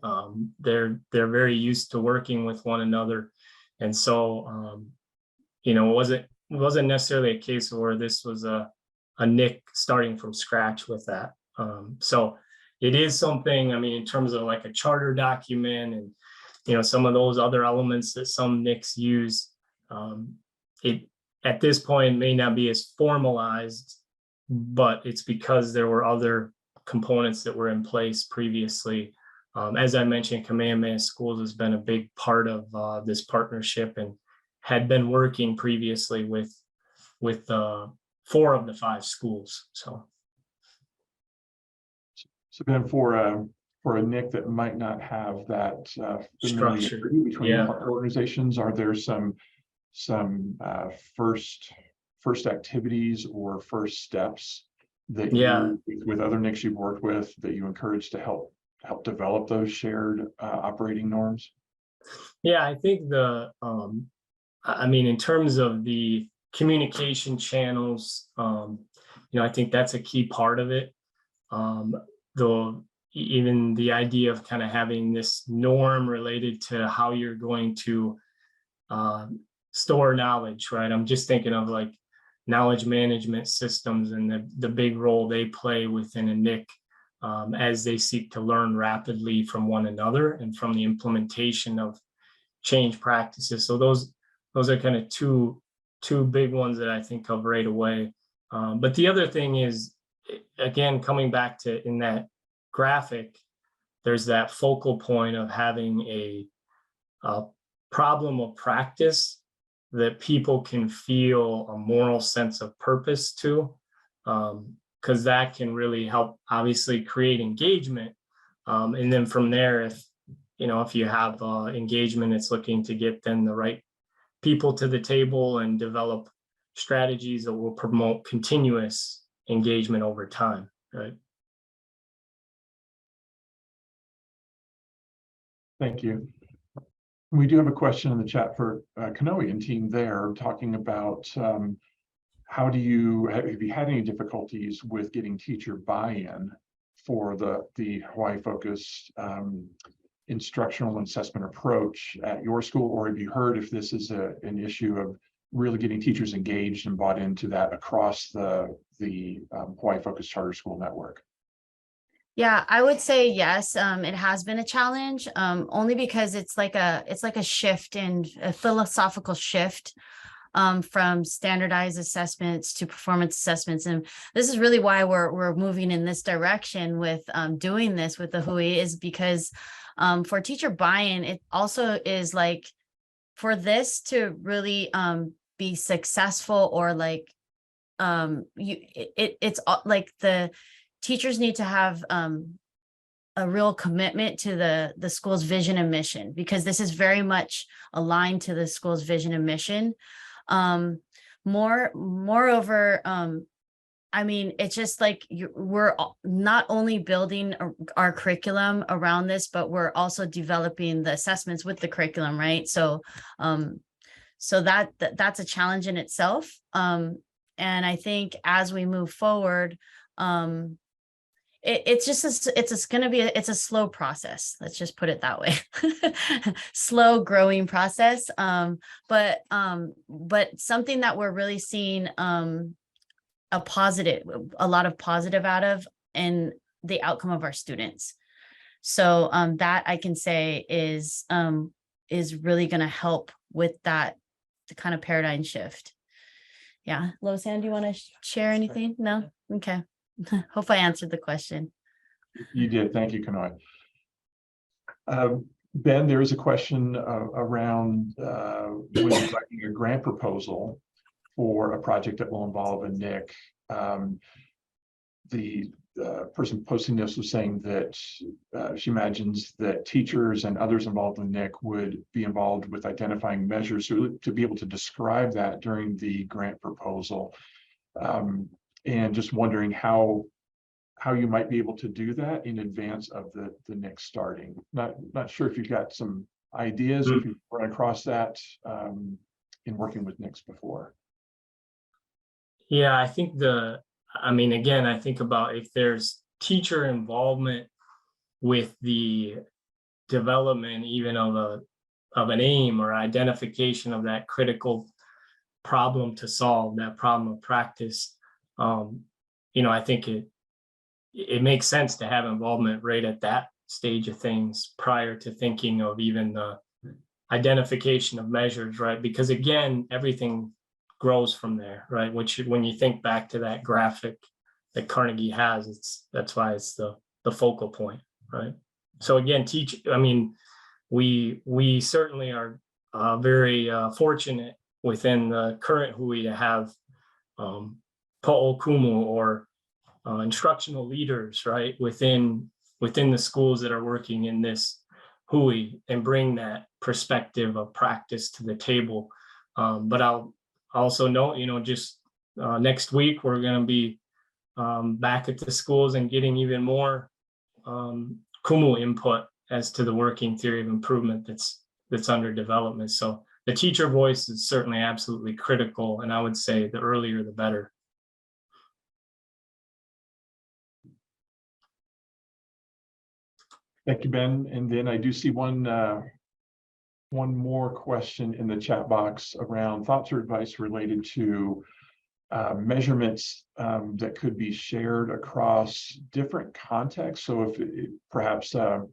They're very used to working with one another. And so, it wasn't necessarily a case where this was a NIC starting from scratch with that. So it is something, I mean, in terms of like a charter document and, some of those other elements that some NICs use, it at this point may not be as formalized, but it's because there were other components that were in place previously. As I mentioned, Kamehameha Schools has been a big part of this partnership and had been working previously with 4 of the 5 schools. So Ben, for a NIC that might not have that structure between the partner organizations, are there some first activities or first steps that you, with other NICs you've worked with, that you encourage to help develop those shared operating norms? Yeah, I think in terms of the communication channels, I think that's a key part of it. Even the idea of kind of having this norm related to how you're going to store knowledge, right? I'm just thinking of like knowledge management systems and the big role they play within a NIC as they seek to learn rapidly from one another and from the implementation of change practices. So those are kind of two big ones that I think of right away. But the other thing is, again, coming back to in that graphic, there's that focal point of having a problem of practice that people can feel a moral sense of purpose to, because that can really help obviously create engagement. And then from there, if you have engagement, it's looking to get then the right people to the table and develop strategies that will promote continuous engagement over time, right? Thank you. We do have a question in the chat for Kanoe and team there, talking about have you had any difficulties with getting teacher buy-in for the Hawaii focused instructional assessment approach at your school, or have you heard if this is an issue of really getting teachers engaged and bought into that across the Hawaii focused charter school network? Yeah, I would say yes. It has been a challenge, only because it's like a shift in a philosophical shift from standardized assessments to performance assessments. And this is really why we're moving in this direction with doing this with the Hui, is because for teacher buy-in, it also is like, for this to really be successful, or like it's like the teachers need to have a real commitment to the school's vision and mission, because this is very much aligned to the school's vision and mission. Moreover, I mean, it's just like we're not only building our curriculum around this, but we're also developing the assessments with the curriculum, right? So that's a challenge in itself. And I think as we move forward, it's going to be it's a slow process. Let's just put it that way. Slow growing process. But something that we're really seeing a lot of positive out of, and the outcome of our students. So that I can say is really going to help with that kind of paradigm shift. Yeah. Losan, do you want to share anything? No? Okay. Hope I answered the question. You did. Thank you, Kanoi. Ben, there is a question around when writing a grant proposal for a project that will involve a NIC. The person posting this was saying that she imagines that teachers and others involved in NIC would be involved with identifying measures to be able to describe that during the grant proposal. And just wondering how you might be able to do that in advance of the NIC starting. Not sure if you've got some ideas, if you've run across that in working with NICs before. Yeah, I think again, I think about if there's teacher involvement with the development even of an aim or identification of that critical problem to solve, that problem of practice. I think it makes sense to have involvement right at that stage of things prior to thinking of even the identification of measures, right? Because again, everything grows from there, right? Which, when you think back to that graphic that Carnegie has, that's why it's the focal point, right? So again, we certainly are very fortunate within the current Hui to have po'okumu, or instructional leaders, right, within the schools that are working in this Hui, and bring that perspective of practice to the table. But I'll also note, just next week we're going to be back at the schools and getting even more kumu input as to the working theory of improvement that's under development. So the teacher voice is certainly absolutely critical, and I would say the earlier the better. Thank you, Ben. And then I do see one more question in the chat box around thoughts or advice related to measurements that could be shared across different contexts. So if perhaps a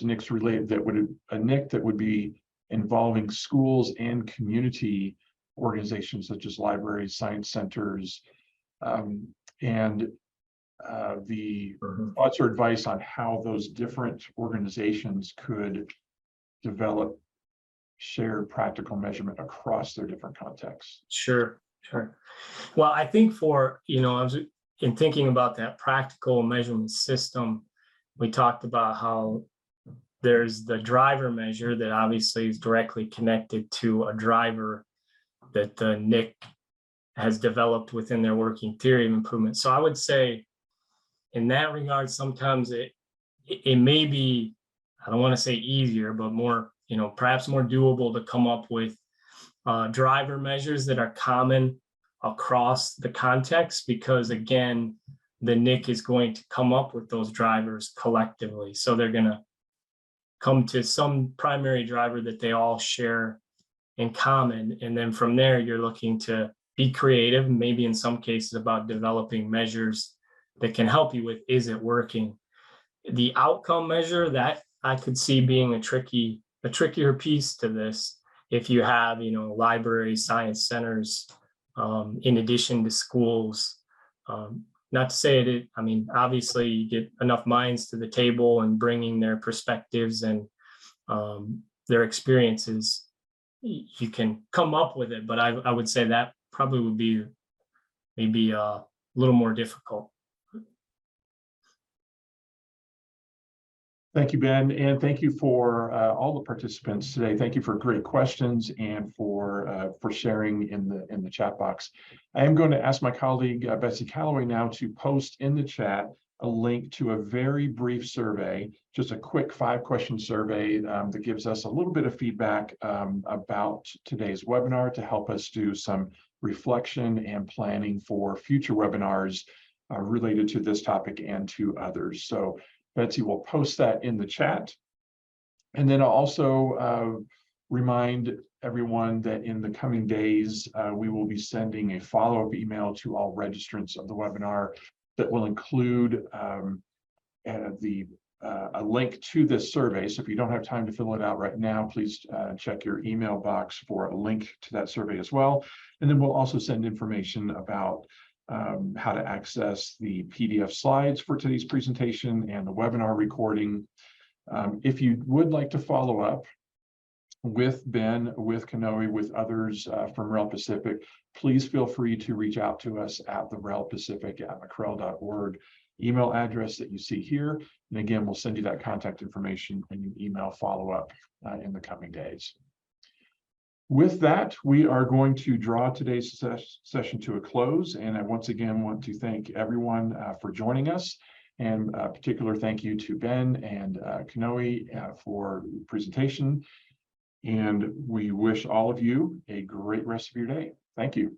NIC related a NIC that would be involving schools and community organizations such as libraries, science centers, and the thoughts or advice on how those different organizations could develop shared practical measurement across their different contexts. Sure. Well, I think in thinking about that practical measurement system, we talked about how there's the driver measure that obviously is directly connected to a driver that the NIC has developed within their working theory of improvement. So I would say in that regard, sometimes it may be, I don't want to say easier, but more, perhaps more doable to come up with driver measures that are common across the context, because again, the NIC is going to come up with those drivers collectively. So they're going to come to some primary driver that they all share in common. And then from there, you're looking to be creative, maybe in some cases about developing measures that can help you with, is it working? The outcome measure, that I could see being a trickier piece to this. If you have, libraries, science centers, in addition to schools, not to say it, I mean, obviously you get enough minds to the table and bringing their perspectives and their experiences, you can come up with it. But I would say that probably would be maybe a little more difficult. Thank you, Ben, and thank you for all the participants today. Thank you for great questions and for sharing in the chat box. I am going to ask my colleague Betsy Calloway now to post in the chat a link to a very brief survey, just a quick 5-question survey that gives us a little bit of feedback about today's webinar to help us do some reflection and planning for future webinars related to this topic and to others. So Betsy will post that in the chat. And then I'll also remind everyone that in the coming days, we will be sending a follow-up email to all registrants of the webinar that will include a link to this survey. So if you don't have time to fill it out right now, please check your email box for a link to that survey as well. And then we'll also send information about how to access the PDF slides for today's presentation and the webinar recording. If you would like to follow up with Ben, with Kanoe, with others from REL Pacific, please feel free to reach out to us at the REL Pacific at McREL.org email address that you see here. And again, we'll send you that contact information and an email follow-up in the coming days. With that, we are going to draw today's session to a close. And I once again want to thank everyone for joining us. And a particular thank you to Ben and Kanoe for the presentation. And we wish all of you a great rest of your day. Thank you.